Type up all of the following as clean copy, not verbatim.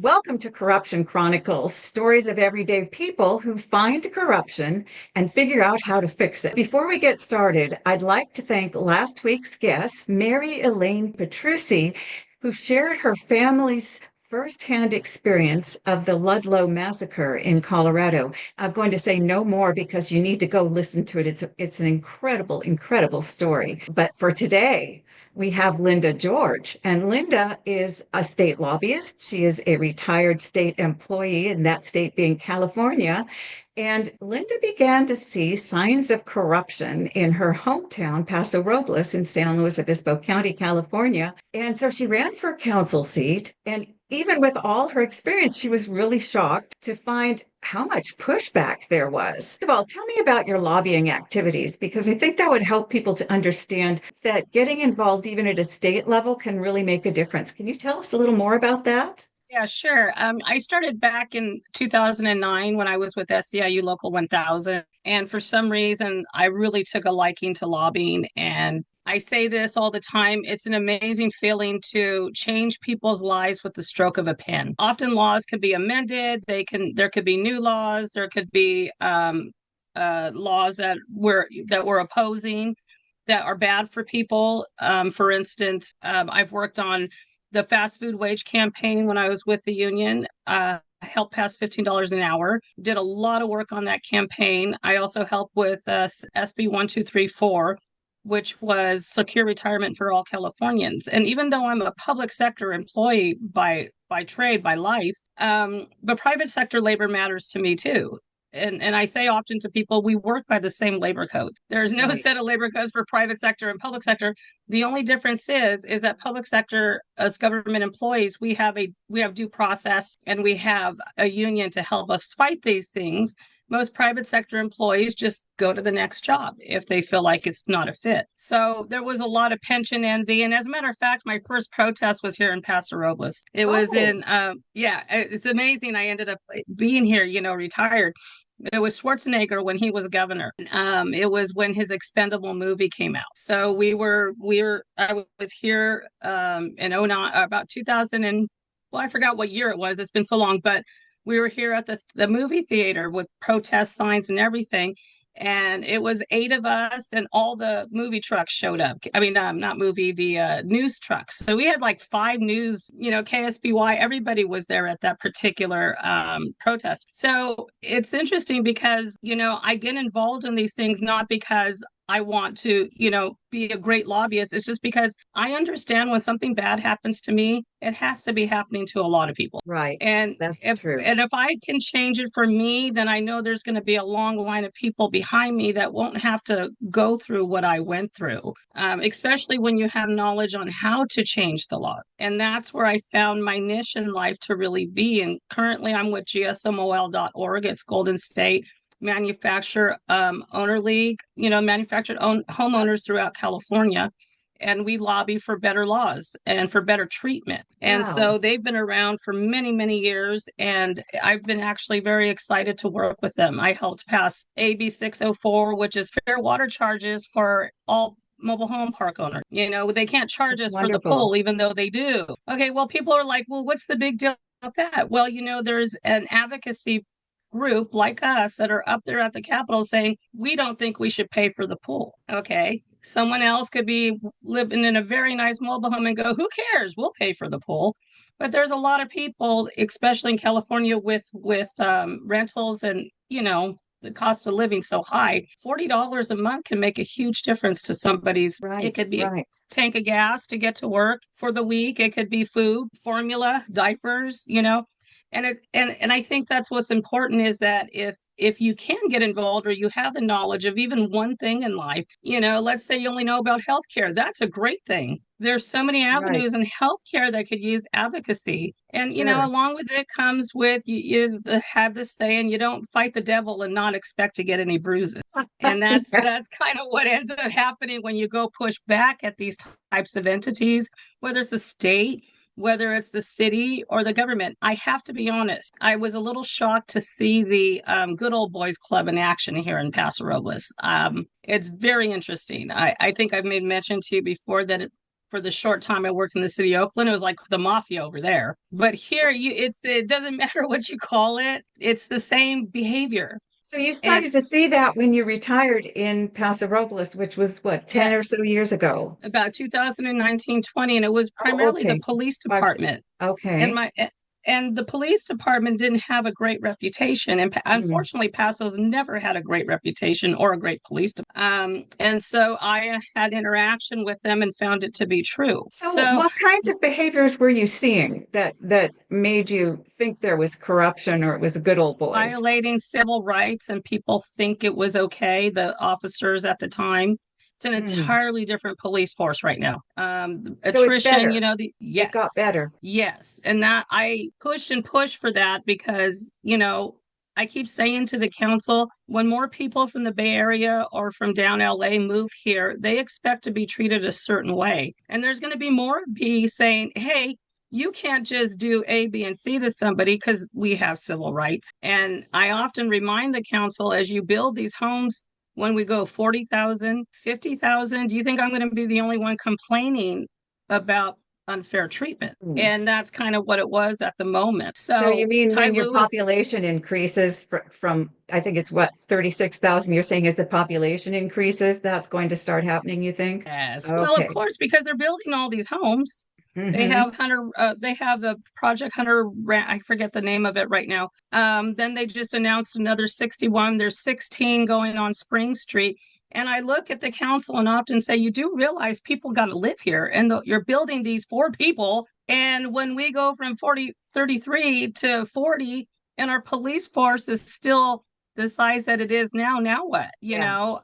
Welcome to Corruption Chronicles, stories of everyday people who find corruption and figure out how to fix it. Before we get started, I'd like to thank last week's guest, Mary Elaine Petrucci, who shared her family's firsthand experience of the Ludlow massacre in Colorado. I'm going to say no more because you need to go listen to it. It's an incredible, incredible story. But for today, we have Linda George, and Linda is a state lobbyist. She is a retired state employee, in that state being California. And Linda began to see signs of corruption in her hometown, Paso Robles, in San Luis Obispo County, California. And so she ran for a council seat. And even with all her experience, she was really shocked to find how much pushback there was. First of all, tell me about your lobbying activities, because I think that would help people to understand that getting involved even at a state level can really make a difference. Can you tell us a little more about that? Yeah, sure. I started back in 2009 when I was with SEIU Local 1000. And for some reason, I really took a liking to lobbying. And I say this all the time. It's an amazing feeling to change people's lives with the stroke of a pen. Often laws can be amended. There could be new laws. There could be laws that we're opposing that are bad for people. For instance, I've worked on the fast food wage campaign when I was with the union. Helped pass $15 an hour. Did a lot of work on that campaign. I also helped with SB 1234, which was secure retirement for all Californians. And even though I'm a public sector employee by trade, by life, but private sector labor matters to me too. And I say often to people, we work by the same labor codes. There's no Right. set of labor codes for private sector and public sector. The only difference is that public sector, as government employees, we have due process and we have a union to help us fight these things. Most private sector employees just go to the next job if they feel like it's not a fit. So there was a lot of pension envy. And as a matter of fact, my first protest was here in Paso Robles. It was Oh, it's amazing. I ended up being here, retired. It was Schwarzenegger when he was governor. It was when his Expendable movie came out. So I was here in '09, about 2000 and, well, I forgot what year it was. It's been so long, but we were here at the movie theater with protest signs and everything. And it was 8 of us, and all the movie trucks showed up. I mean, not movie, the news trucks. So we had like 5 news, KSBY, everybody was there at that particular protest. So it's interesting because, I get involved in these things not because I want to, be a great lobbyist. It's just because I understand when something bad happens to me, it has to be happening to a lot of people. right. And That's if true. and if I can change it for me, then I know there's going to be a long line of people behind me that won't have to go through what I went through, especially when you have knowledge on how to change the law. And that's where I found my niche in life to really be. And currently I'm with gsmol.org. It's Golden State Manufacturer Owner League, manufactured homeowners throughout California. And we lobby for better laws and for better treatment. And Wow. so they've been around for many, many years. And I've been actually very excited to work with them. I helped pass AB 604, which is fair water charges for all mobile home park owners. They can't charge That's us for the wonderful. pool, even though they do. Okay, well, people are like, well, what's the big deal about that? Well, there's an advocacy group like us that are up there at the Capitol saying, we don't think we should pay for the pool. Okay. Someone else could be living in a very nice mobile home and go, who cares? We'll pay for the pool. But there's a lot of people, especially in California, with rentals and, the cost of living so high. $40 a month can make a huge difference to somebody's. It Right, could be a right. tank of gas to get to work for the week. It could be food, formula, diapers, and I think that's what's important is that if you can get involved or you have the knowledge of even one thing in life, let's say you only know about healthcare, that's a great thing. There's so many Right. avenues in healthcare that could use advocacy. And, Sure. along with it comes with you have this saying, you don't fight the devil and not expect to get any bruises. And that's kind of what ends up happening when you go push back at these types of entities, whether it's the state, whether it's the city or the government. I have to be honest. I was a little shocked to see the Good Old Boys Club in action here in Paso Robles. It's very interesting. I think I've made mention to you before that for the short time I worked in the city of Oakland, it was like the mafia over there. But here, it doesn't matter what you call it; it's the same behavior. So you And started to see that when you retired in Paso Robles, which was what, 10 or yes, so years ago? about 2019-20, and it was Oh, primarily the okay. police Five, department. and okay. my and the police department didn't have a great reputation, and Mm. unfortunately Paso's never had a great reputation or a great police and so I had interaction with them and found it to be true. So So what kinds of behaviors were you seeing that made you think there was corruption or it was the good old boys? violating civil rights, and people think it was okay, the officers at the time. It's an Mm. entirely different police force right now. So it's Attrition, better. It got better. yes, and that I pushed and pushed for that because I keep saying to the council, when more people from the Bay Area or from down LA move here, they expect to be treated a certain way, and there's going to be more B saying, hey, you can't just do A, B, and C to somebody because we have civil rights. And I often remind the council, as you build these homes, when we go 40,000, 50,000, do you think I'm going to be the only one complaining about unfair treatment? Mm. And that's kind of what it was at the moment. So you So mean Ty when your Lewis, population increases from, I think it's what, 36,000, you're saying as the population increases, that's going to start happening, you think? yes, well, of Okay. course, because they're building all these homes. They Hmm. have Hunter. They have the Project Hunter. I forget the name of it right now. Then they just announced another 61. There's 16 going on Spring Street. And I look at the council and often say, you do realize people got to live here, and you're building these for people. And when we go from 33 to 40, and our police force is still the size that it is now what? Yeah.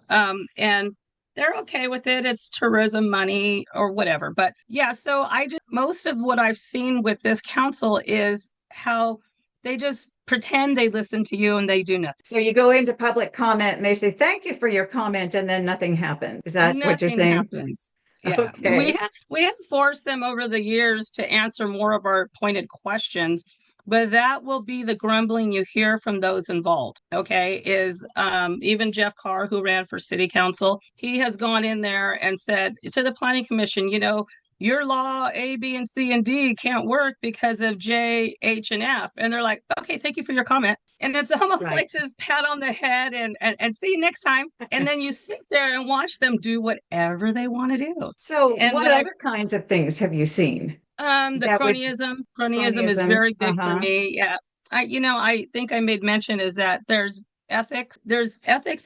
And they're okay with it. It's tourism money or whatever. But yeah, so most of what I've seen with this council is how they just pretend they listen to you and they do nothing. So you go into public comment and they say, thank you for your comment, and then nothing happens. Is that what you're Nothing saying? happens. Yeah, we Okay. have we have forced them over the years to answer more of our pointed questions, but that will be the grumbling you hear from those involved. Okay, is even Jeff Carr, who ran for city council, he has gone in there and said to the planning commission, your law A, B, and C and D can't work because of J, H, and F. And they're like, okay, thank you for your comment. And it's almost Right. like this pat on the head and see you next time. And then you sit there and watch them do whatever they want to do. So And what when I other kinds of things have you seen the that would cronyism is cronyism? very big for Uh-huh. me. Yeah. I think I made mention is that there's ethics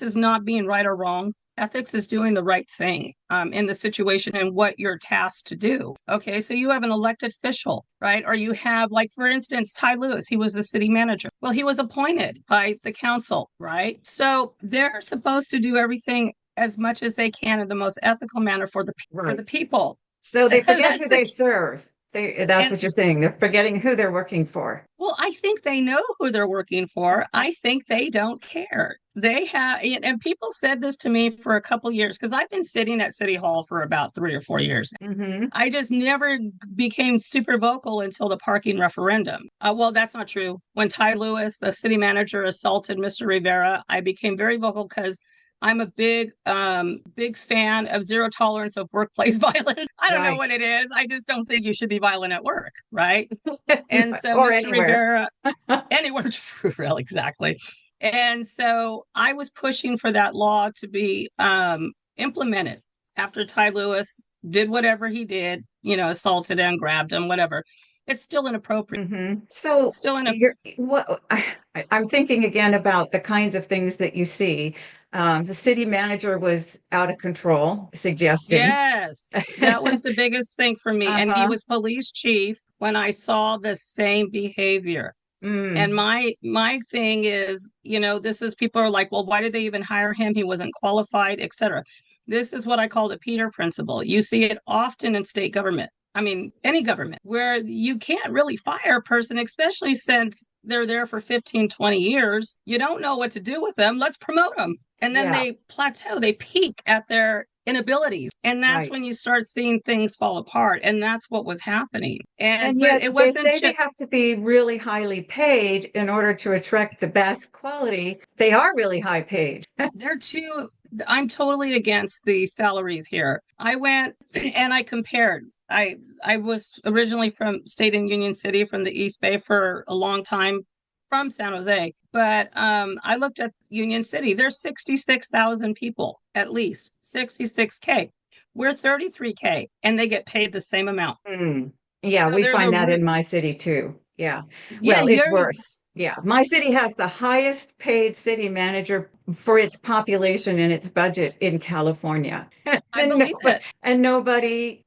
is not being right or wrong. Ethics is doing the right thing in the situation and what you're tasked to do. Okay, so you have an elected official, right? Or you have, like, for instance, Ty Lewis, he was the city manager. Well, he was appointed by the council, right? So they're supposed to do everything as much as they can in the most ethical manner for Right. the people. So they forget That's who the they serve. That's and what you're saying. They're forgetting who they're working for. Well, I think they know who they're working for. I think they don't care. They have, and people said this to me for a couple years because I've been sitting at City Hall for about 3 or 4 years. Hmm. I just never became super vocal until the parking referendum. Well, that's not true. When Ty Lewis, the city manager, assaulted Mr. Rivera, I became very vocal because I'm a big fan of zero tolerance of workplace violence. I don't know Right. what it is. I just don't think you should be violent at work, right? And so Or Mr. anywhere. Rivera, anywhere real exactly. And so I was pushing for that law to be implemented after Ty Lewis did whatever he did, assaulted and grabbed him, whatever. It's still inappropriate. So Still in a you're what I'm thinking again about the kinds of things that you see. The city manager was out of control, suggesting. Yes, that was the biggest thing for me. And he Uh-huh. was police chief when I saw the same behavior. And Mm. my thing is, this is people are like, well, why did they even hire him? He wasn't qualified, etc. This is what I call the Peter principle. You see it often in state government. I mean, any government where you can't really fire a person, especially since they're there for 15, 20 years. You don't know what to do with them. Let's promote them. And then Yeah, they plateau, they peak at their inabilities. And that's right. when you start seeing things fall apart. And that's what was happening. And But yet it they wasn't say they just have to be really highly paid in order to attract the best quality. They are really high paid. they're too I'm totally against the salaries here. I went and I compared I was originally stayed in Union City from the East Bay for a long time from San Jose. But I looked at Union City. There's 66,000 people, at least 66K. We're 33K, and they get paid the same amount. Mm. Yeah, So we there's find that in my city too. Yeah. yeah, Well, it's you're worse. Yeah. My city has the highest paid city manager for its population and its budget in California. I And believe nobody, it. and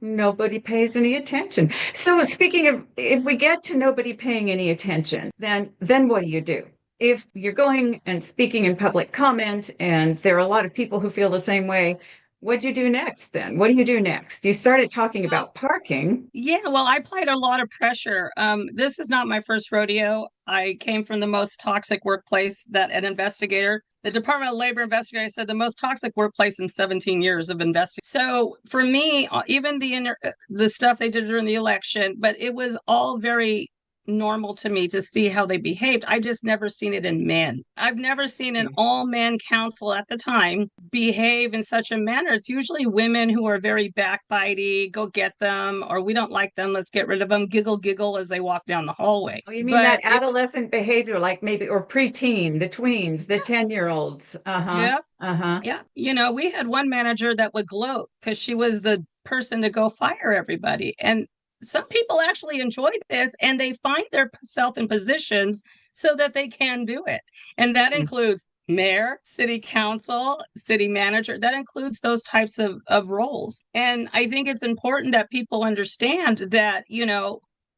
nobody pays any attention. So speaking of, if we get to nobody paying any attention, then what do you do? If you're going and speaking in public comment and there are a lot of people who feel the same way, what'd you do next then? What do you do next? You started talking Well, about parking. yeah, well, I applied a lot of pressure. This is not my first rodeo. I came from the most toxic workplace that an investigator, the Department of Labor investigator said the most toxic workplace in 17 years of investing. So for me, even the stuff they did during the election, but it was all very normal to me to see how they behaved. I just never seen it in men. I've never seen an all men council at the time behave in such a manner. It's usually women who are very backbitey, go get them, or we don't like them, let's get rid of them, giggle, giggle as they walk down the hallway. Oh, you mean that But it, adolescent behavior, like maybe, or preteen, the tweens, the 10-year-olds. Uh-huh. yeah, Uh-huh. yeah. We had one manager that would gloat because she was the person to go fire everybody. And some people actually enjoy this and they find themselves in positions so that they can do it. And that includes mayor, city council, city manager. That includes those types of roles. And I think it's important that people understand that,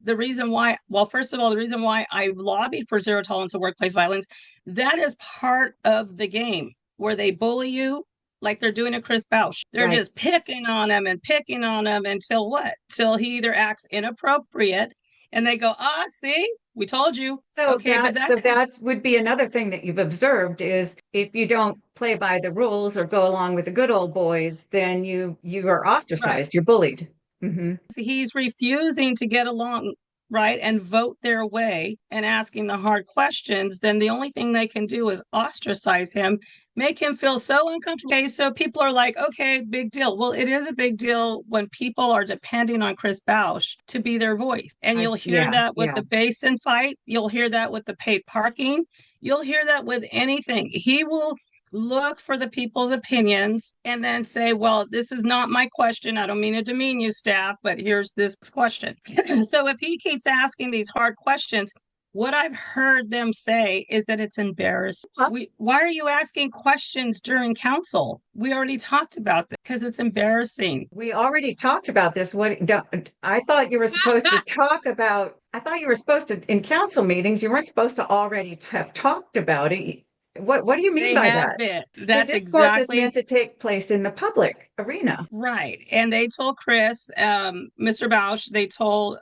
the reason why, well, first of all, the reason why I lobbied for zero tolerance of workplace violence, that is part of the game where they bully you like they're doing to Chris Bausch. They're Right. just picking on him and picking on him until what? Till he either acts inappropriate and they go, see, we told you. So Okay, but that would be another thing that you've observed is if you don't play by the rules or go along with the good old boys, then you are right. ostracized, you're bullied. Hmm. He's refusing to get along, right, and vote their way and asking the hard questions, then the only thing they can do is ostracize him, make him feel so uncomfortable. Okay, so people are like, okay, big deal. Well, it is a big deal when people are depending on Chris Bausch to be their voice. And you'll hear Yeah, that with yeah. the basin fight. You'll hear that with the paid parking. You'll hear that with anything. He will look for the people's opinions and then say, well, this is not my question. I don't mean to demean you, staff, but here's this question. So if he keeps asking these hard questions, what I've heard them say is that it's embarrassing. Why are you asking questions during council? We already talked about this because it's embarrassing. We already talked about this. I thought you were supposed to talk about, I thought you were supposed to, in council meetings, you weren't supposed to already have talked about it. What do you mean They by have that? been. The That's discourse is exactly meant to take place in the public arena. right. And they told Chris, Mr. Bausch, they told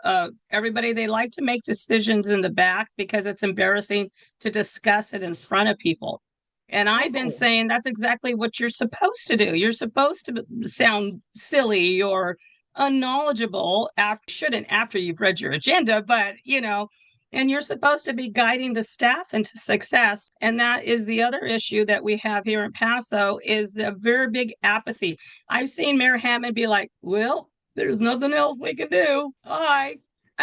everybody they like to make decisions in the back because it's embarrassing to discuss it in front of people. And I've been Oh, saying that's exactly what you're supposed to do. You're supposed to sound silly or unknowledgeable after you've read your agenda, but and you're supposed to be guiding the staff into success. And that is the other issue that we have here in Paso is the very big apathy. I've seen Mayor Hammond be like, well, there's nothing else we can do. I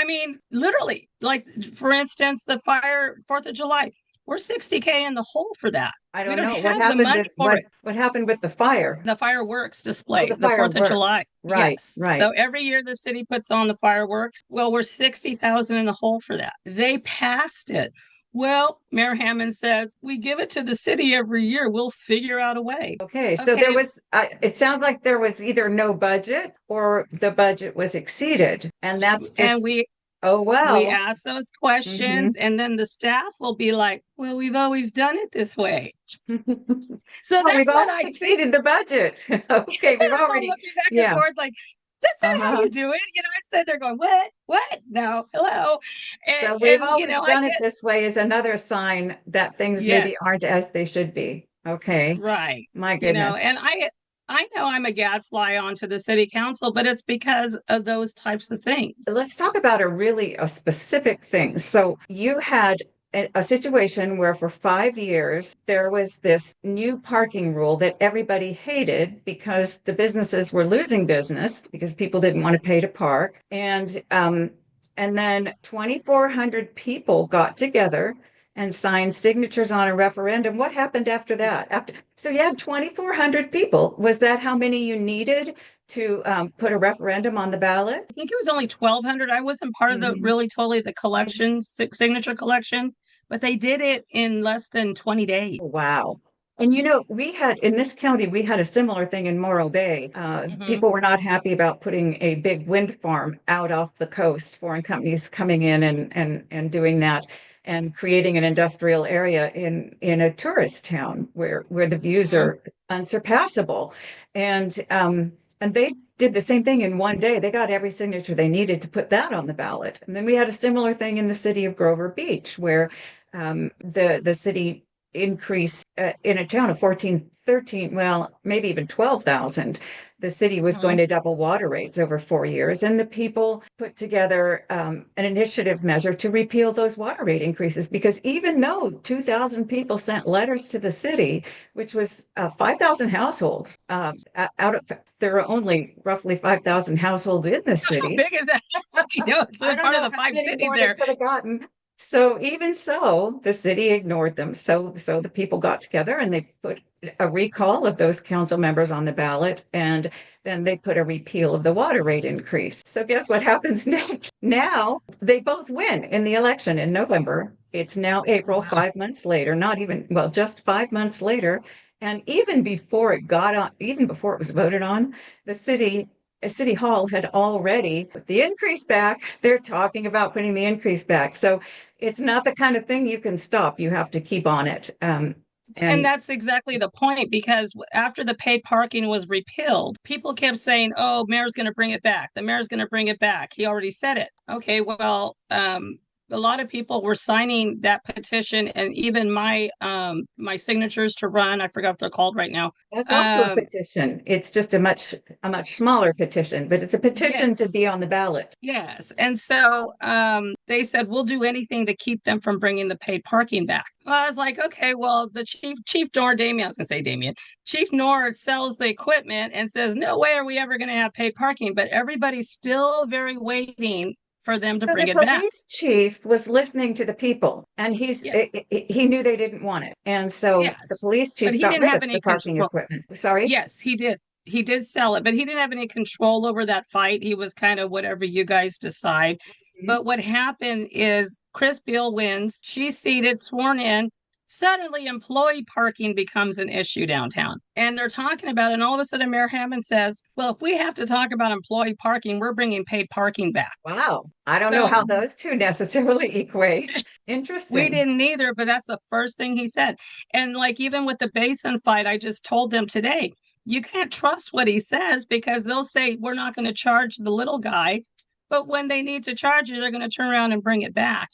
mean, literally, like, for instance, the fire, 4th of July, we're 60K in the hole for that. I We don't don't know what have the happened. money for it. What happened with the fire? The fireworks Oh, display, the the 4th of July. fireworks. Right, Yes. right. So every year the city puts on the fireworks. Well, we're 60,000 in the hole for that. They passed it. Well, Mayor Hammond says, we give it to the city every year. We'll figure out a way. Okay, so there Okay. was, it sounds like there was either no budget or the budget was exceeded. And that's And just, oh, we well. ask those Mhm. questions, and then the staff will be like, well, we've always done it this way. So Well, we've that's what always I see. exceeded the budget. Okay, we've I'm all already, looking back and yeah. forth like, that's not how Uh-huh. you do it. I said they're going, what? No, hello. So we've And always I done it get, this way is another sign that things maybe yes, aren't as they should be. Okay, right. my goodness. And I know I'm a gadfly onto the city council, but it's because of those types of things. Let's talk about a specific thing. So you had a situation where for 5 years there was this new parking rule that everybody hated because the businesses were losing business because people didn't want to pay to park. And then 2,400 people got together and signed signatures on a referendum. What happened after that? So you had 2,400 people. Was that how many you needed to put a referendum on the ballot? I think it was only 1,200. I wasn't part of the really totally the collection, signature collection, but they did it in less than 20 days. Wow. And we had in this county, we had a similar thing in Morro Bay. People were not happy about putting a big wind farm out off the coast, foreign companies coming in and doing that and creating an industrial area in a tourist town where the views are unsurpassable. And they did the same thing in one day. They got every signature they needed to put that on the ballot. And then we had a similar thing in the city of Grover Beach, where the city increased in a town of 14, 13, well, maybe even 12,000. The city was going to double water rates over 4 years, and the people put together an initiative measure to repeal those water rate increases, because even though 2,000 people sent letters to the city, which was 5,000 households, there are only roughly 5,000 households in the city. How big is that? It's part of the 5 cities there. Could have gotten. So even so, the city ignored them. So the people got together and they put a recall of those council members on the ballot, and then they put a repeal of the water rate increase. So guess what happens next? Now they both win in the election in November. It's now April, 5 months later, not even, well, just 5 months later. And even before it was voted on, the City Hall had already put the increase back. They're talking about putting the increase back. So it's not the kind of thing you can stop. You have to keep on it. And that's exactly the point, because after the paid parking was repealed, people kept saying, oh, mayor's going to bring it back. The mayor's going to bring it back. He already said it. Okay, well, a lot of people were signing that petition, and even my signatures to run, I forgot what they're called right now. That's also a petition. It's just a much smaller petition, but it's a petition to be on the ballot. Yes. And so they said, we'll do anything to keep them from bringing the paid parking back. Well, I was like, okay, well, the Chief Nord sells the equipment and says, no way are we ever going to have paid parking, but everybody's still very waiting for them to bring it back. The police chief was listening to the people, and he knew they didn't want it, and so the police chief got rid of the parking equipment. Sorry? Yes, he did. He did sell it, but he didn't have any control over that fight. He was kind of whatever you guys decide. But what happened is Chris Beal wins. She's seated, sworn in. Suddenly, employee parking becomes an issue downtown. And they're talking about it, and all of a sudden, Mayor Hammond says, well, if we have to talk about employee parking, we're bringing paid parking back. Wow. I don't know how those two necessarily equate. Interesting. We didn't either, but that's the first thing he said. And like even with the basin fight, I just told them today, you can't trust what he says, because they'll say, we're not going to charge the little guy. But when they need to charge you, they're going to turn around and bring it back,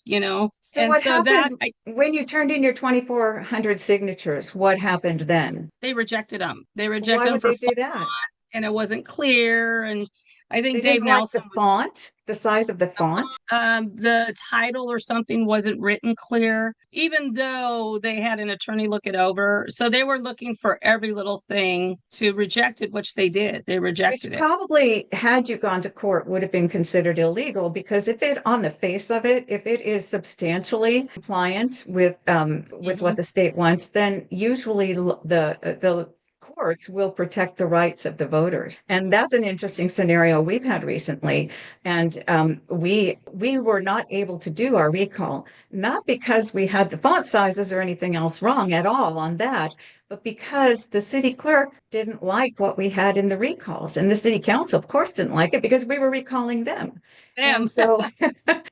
So what happened when you turned in your 2,400 signatures? What happened then? They rejected them. They rejected them for font, do that? And it wasn't clear. And I think they Dave Nelson like the font, the size of the font. The title or something wasn't written clear, even though they had an attorney look it over. So they were looking for every little thing to reject it, which they did. They rejected it. Probably, had you gone to court, would have been considered illegal, because if it, on the face of it, if it is substantially compliant with what the state wants, then usually the courts will protect the rights of the voters. And that's an interesting scenario we've had recently. And we were not able to do our recall, not because we had the font sizes or anything else wrong at all on that, but because the city clerk didn't like what we had in the recalls. And the city council, of course, didn't like it, because we were recalling them. And so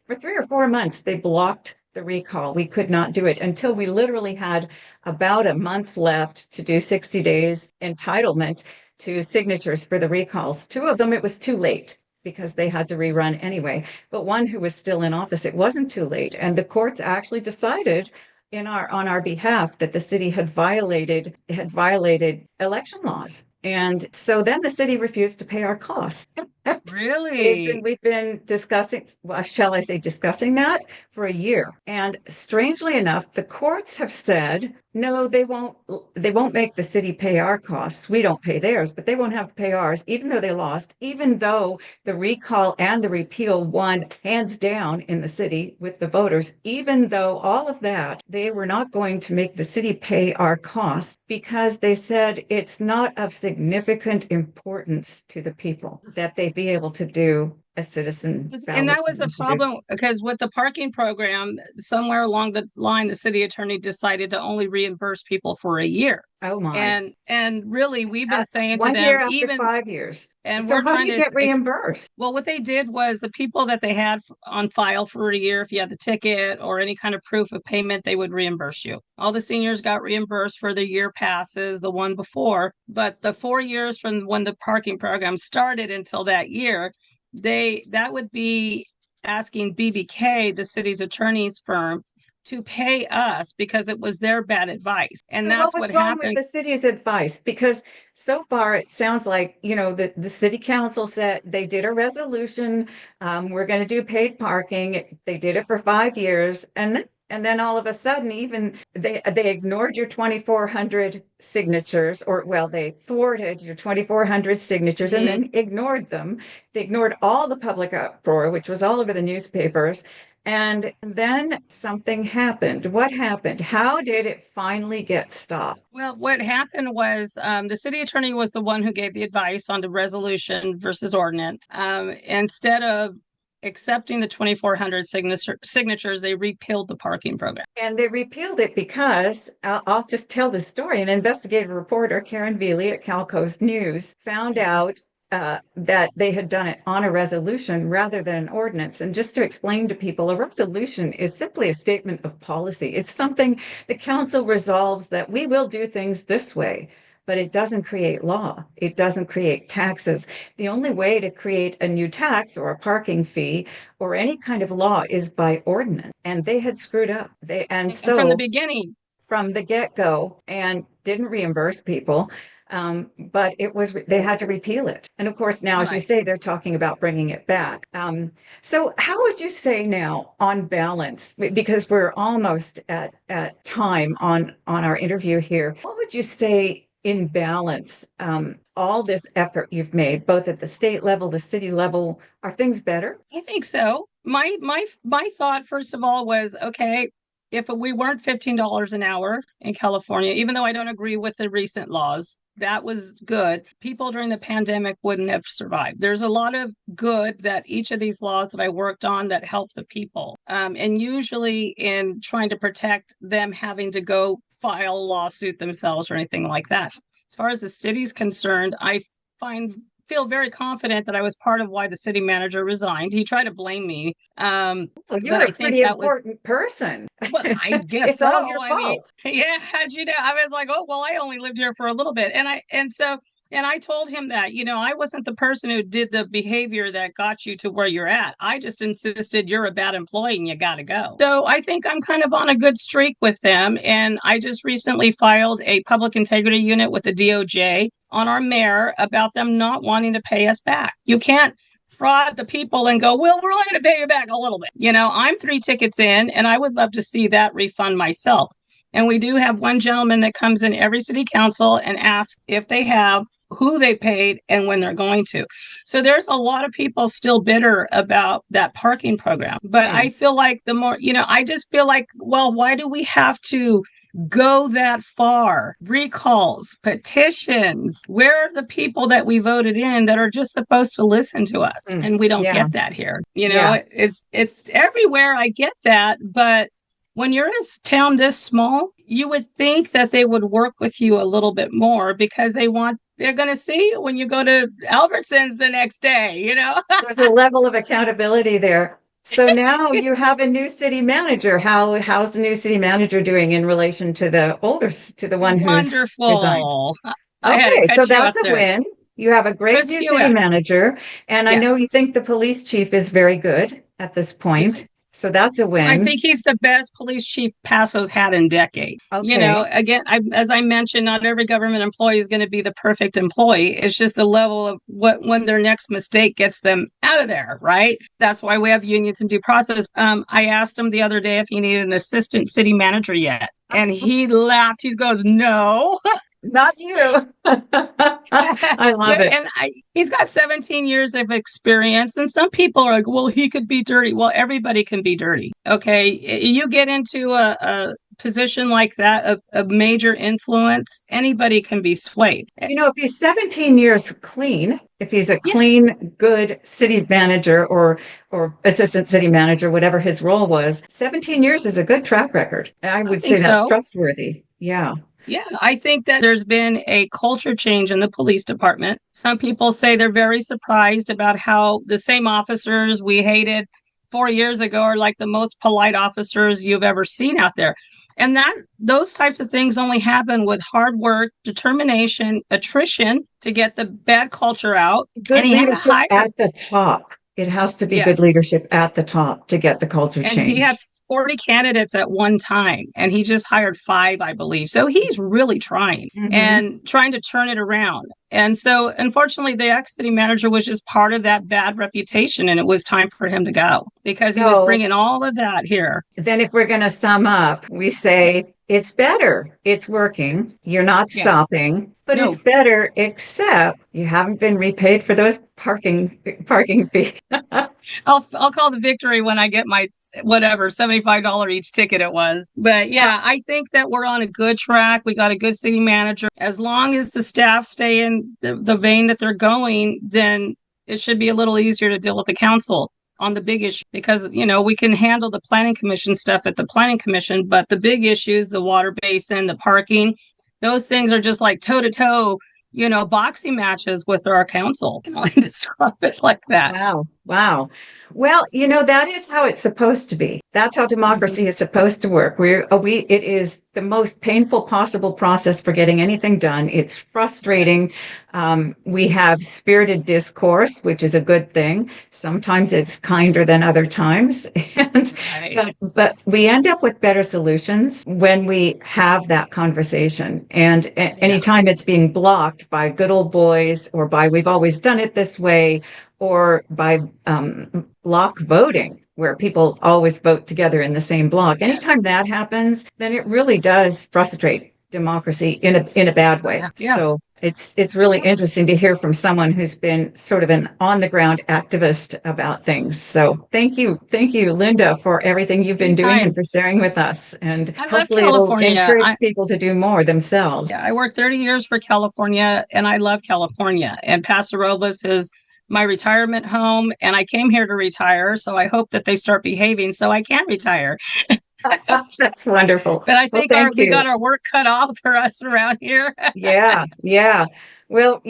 for 3 or 4 months, they blocked the recall. We could not do it until we literally had about a month left to do 60 days entitlement to signatures for the recalls. 2 of them, it was too late because they had to rerun anyway. But one who was still in office, it wasn't too late. And the courts actually decided on our behalf that the city had violated election laws. And so then the city refused to pay our costs. Really? We've been discussing, well, shall I say, discussing that for a year. And strangely enough, the courts have said, no, they won't make the city pay our costs. We don't pay theirs, but they won't have to pay ours, even though they lost, even though the recall and the repeal won hands down in the city with the voters, even though all of that, they were not going to make the city pay our costs because they said it's not of significant importance to the people that they be able to do a citizen And ballot that was the initiative. problem because with the parking program, somewhere along the line, the city attorney decided to only reimburse people for a year. Oh my. And really, we've been saying to 1 year them, after even, 5 years. and So we're how do trying you to, get reimbursed? well, what they did was the people that they had on file for a year, if you had the ticket or any kind of proof of payment, they would reimburse you. All the seniors got reimbursed for the year passes, the one before, but the 4 years from when the parking program started until that year, that would be asking BBK, the city's attorney's firm, to pay us because it was their bad advice. And So what that's was what wrong with happened. the city's advice? Because so far it sounds like, the city council said they did a resolution. We're going to do paid parking. They did it for 5 years. And then all of a sudden, even they ignored your 2,400 signatures, or well, they thwarted your 2,400 signatures and then ignored them. They ignored all the public uproar, which was all over the newspapers. And then something happened. What happened? How did it finally get stopped? Well, what happened was the city attorney was the one who gave the advice on the resolution versus ordinance. Instead of accepting the 2,400 signatures, they repealed the parking program. And they repealed it because I'll just tell the story. An investigative reporter, Karen Veely at Cal Coast News, found out that they had done it on a resolution rather than an ordinance. And just to explain to people, a resolution is simply a statement of policy. It's something the council resolves that we will do things this way, but it doesn't create law. It doesn't create taxes. The only way to create a new tax or a parking fee or any kind of law is by ordinance. And they had screwed up. And from the beginning, from the get-go, and didn't reimburse people. But they had to repeal it. And of course, now, as you say, they're talking about bringing it back. So how would you say now, on balance, because we're almost at time on our interview here, what would you say in balance, all this effort you've made, both at the state level, the city level, are things better? I think so. My thought, first of all, was, okay, if we weren't $15 an hour in California, even though I don't agree with the recent laws, that was good. People during the pandemic wouldn't have survived. There's a lot of good that each of these laws that I worked on that help the people. And usually in trying to protect them having to go file a lawsuit themselves or anything like that. As far as the city's concerned, I feel very confident that I was part of why the city manager resigned. He tried to blame me. Well, you're but a I think pretty that was important person. well, I guess It's so. all your I mean, fault. yeah, how'd you know? I was like, oh, well, I only lived here for a little bit. And I told him that, I wasn't the person who did the behavior that got you to where you're at. I just insisted you're a bad employee and you got to go. So I think I'm kind of on a good streak with them. And I just recently filed a public integrity unit with the DOJ on our mayor about them not wanting to pay us back. You can't fraud the people and go, well, we're only going to pay you back a little bit. I'm 3 tickets in and I would love to see that refund myself. And we do have one gentleman that comes in every city council and asks if they have, who they paid, and when they're going to. So there's a lot of people still bitter about that parking program. But I feel like the more, I just feel like, well, why do we have to go that far? Recalls, petitions. Where are the people that we voted in that are just supposed to listen to us? And we don't get that here. It's everywhere. I get that, but when you're in a town this small, you would think that they would work with you a little bit more because they're going to see you when you go to Albertsons the next day, There's a level of accountability there. So now you have a new city manager. How's the new city manager doing in relation to the one who's resigned? Wonderful. Okay, so that's a win. You have a great new city manager, and I know you think the police chief is very good at this point. So that's a I win. think he's the best police chief Paso's had in decades. You know, Okay. again, as I mentioned, not every government employee is going to be the perfect employee. It's just a level of what when their next mistake gets them out of there, right? That's why we have unions and due process. I asked him the other day if he needed an assistant city manager yet, and he laughed. He goes, "No." Not you. I love it. He's got 17 years of experience, and some people are like, well, he could be dirty. Well, everybody can be dirty. Okay. You get into a position like that of major influence, anybody can be swayed. If he's 17 years clean, if he's a Yeah, clean, good city manager or assistant city manager, whatever his role was, 17 years is a good track record. I I would say think that's so. trustworthy. Yeah. Yeah, I think that there's been a culture change in the police department. Some people say they're very surprised about how the same officers we hated 4 years ago are like the most polite officers you've ever seen out there. And that those types of things only happen with hard work, determination, attrition to get the bad culture out. And Good he had to leadership hire, at the top. It has to be good yes, leadership at the top to get the culture and he had change. 40 candidates at one time and he just hired five, I believe. So he's really trying Hmm. and trying to turn it around. And so unfortunately the ex-city manager was just part of that bad reputation, and it was time for him to go because he was So bringing all of that here. then if we're going to sum up, we say it's better. It's working. You're not Yes. stopping, but it's No, better, except you haven't been repaid for those parking fees. I'll call the victory when I get my whatever $75 each ticket it was. But Yeah. yeah, I think that we're on a good track. We got a good city manager. As long as the staff stay in the vein that they're going, then it should be a little easier to deal with the council on the big issue because we can handle the planning commission stuff at the planning commission, but the big issues, the water basin, the parking, those things are just like toe to toe, boxing matches with our council. I can only describe it like that. Wow. Wow. Well, that is how it's supposed to be. That's how Mhm. democracy is supposed to work. It is the most painful possible process for getting anything done. It's frustrating. We have spirited discourse, which is a good thing. Sometimes it's kinder than other times. And Right. but we end up with better solutions when we have that conversation. And Yeah. anytime it's being blocked by good old boys or by we've always done it this way or by block voting, where people always vote together in the same block. Anytime Yes. that happens, then it really does frustrate democracy in a bad Oh, way. yeah. Yeah. So it's really Yes. interesting to hear from someone who's been sort of an on the ground activist about things. So thank you, Linda, for everything you've been doing and Anytime. for sharing with us. And I love hopefully it'll California. encourage people to do more themselves. Yeah, I worked 30 years for California and I love California. And Paso Robles is my retirement home. And I came here to retire. So I hope that they start behaving so I can retire. That's wonderful. But I Well, think thank we you. got our work cut off for us around here. Yeah, yeah. Well,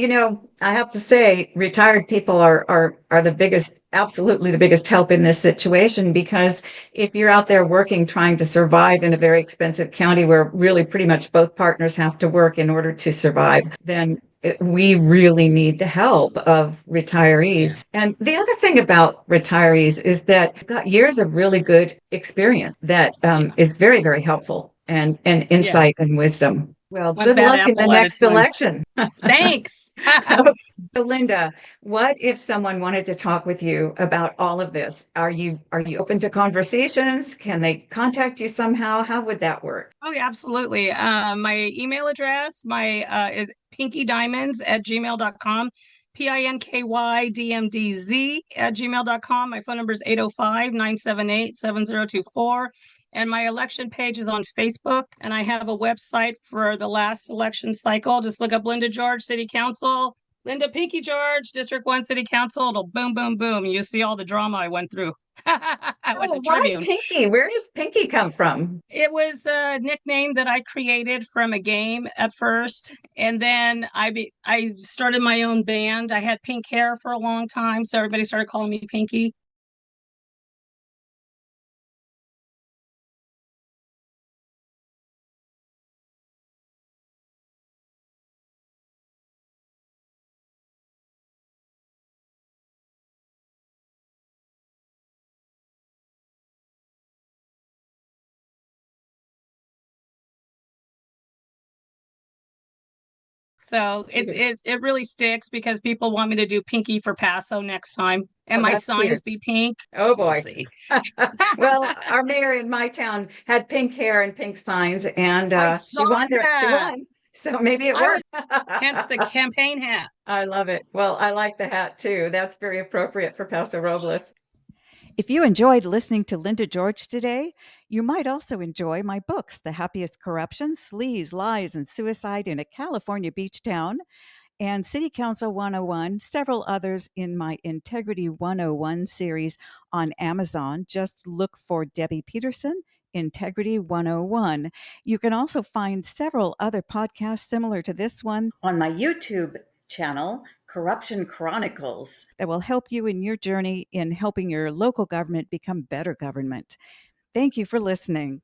I have to say, retired people are the biggest, absolutely the biggest help in this situation because if you're out there working, trying to survive in a very expensive county where really pretty much both partners have to work in order to survive, then we really need the help of Yeah. retirees. And the other thing about retirees is that they've got years of really good experience that Yeah. is very, very helpful and Yeah. insight and wisdom. Well, One good bad luck in the apple at a next time. election. Thanks. So, Linda, what if someone wanted to talk with you about all of this? Are you open to conversations? Can they contact you somehow? How would that work? Oh, yeah, absolutely. My email address, my is pinkydiamonds@gmail.com, PINKYDMDZ@gmail.com. My phone number is 805-978-7024. And my election page is on Facebook. And I have a website for the last election cycle. Just look up Linda George City Council, Linda Pinky George, District 1 City Council. It'll boom, boom, boom. You see all the drama I went through with Oh, the why Tribune. Pinky? Where does Pinky come from? It was a nickname that I created from a game at first, and then I started my own band. I had pink hair for a long time, so everybody started calling me Pinky. So it really sticks because people want me to do pinky for Paso next time. And Oh, my that's signs cute. be pink. Oh We'll boy. see. Well, our mayor in my town had pink hair and pink signs, and I she saw won. She that. won. So maybe it I was worked. hence the campaign hat. I love it. Well, I like the hat too. That's very appropriate for Paso Robles. If you enjoyed listening to Linda George today, you might also enjoy my books, The Happiest Corruption, Sleaze, Lies, and Suicide in a California Beach Town, and City Council 101, several others in my Integrity 101 series on Amazon. Just look for Debbie Peterson, Integrity 101. You can also find several other podcasts similar to this one on my YouTube channel, Corruption Chronicles, that will help you in your journey in helping your local government become better government. Thank you for listening.